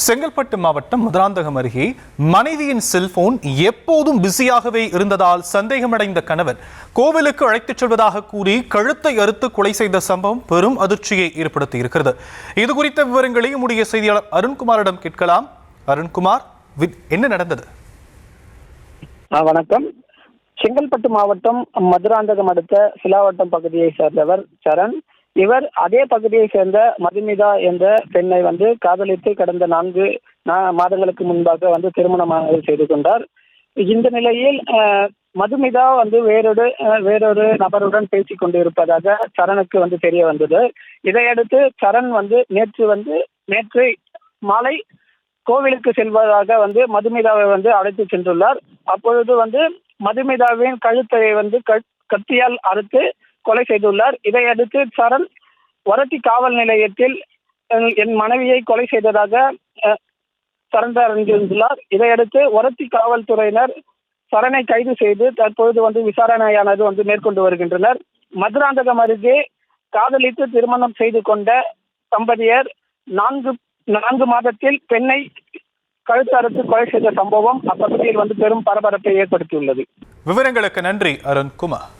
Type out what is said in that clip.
செங்கல்பட்டு மாவட்டம் மதுராந்தகம் அருகே மனைவியின் செல்போன் எப்போதும் பிஸியாகவே இருந்ததால் சந்தேகமடைந்த கணவர் கோவிலுக்கு அழைத்துச் செல்வதாக கூறி கழுத்தை அறுத்து கொலை செய்த சம்பவம் பெரும் அதிர்ச்சியை ஏற்படுத்தி இருக்கிறது. இது குறித்த விவரங்களை நம்முடைய செய்தியாளர் அருண்குமாரிடம் கேட்கலாம். அருண்குமார், என்ன நடந்தது? வணக்கம். செங்கல்பட்டு மாவட்டம் மதுராந்தகம் அடுத்த சிலாவட்டம் பகுதியை சேர்ந்தவர் சரண். இவர் அதே பகுதியை சேர்ந்த மதுமிதா என்ற பெண்ணை காதலித்து கடந்த 4 மாதங்களுக்கு முன்பாக திருமணம் செய்து கொண்டார். இந்த நிலையில் மதுமிதா வேறொரு நபருடன் பேசிக் கொண்டிருப்பதாக சரணுக்கு தெரிய வந்தது. இதையடுத்து சரண் நேற்று மாலை கோவிலுக்கு செல்வதாக மதுமிதாவை அழைத்து சென்றுள்ளார். அப்பொழுது மதுமிதாவின் கழுத்தை கத்தியால் அறுத்து கொலை செய்துள்ளார். இதையடுத்து சரண் வரட்டி காவல் நிலையத்தில் என் மனைவியை கொலை செய்ததாக சரணடைந்துள்ளார். இதையடுத்து வரட்டி காவல்துறையினர் சரணை கைது செய்து தற்பொழுது விசாரணையானது மேற்கொண்டு வருகின்றனர். மதுராந்தகம் அருகே காதலித்து திருமணம் செய்து கொண்ட தம்பதியர் 4 மாதத்தில் பெண்ணை கழுத்து அறுத்து கொலை செய்த சம்பவம் அப்பகுதியில் பெரும் பரபரப்பை ஏற்படுத்தியுள்ளது. விவரங்களுக்கு நன்றி அருண்குமார்.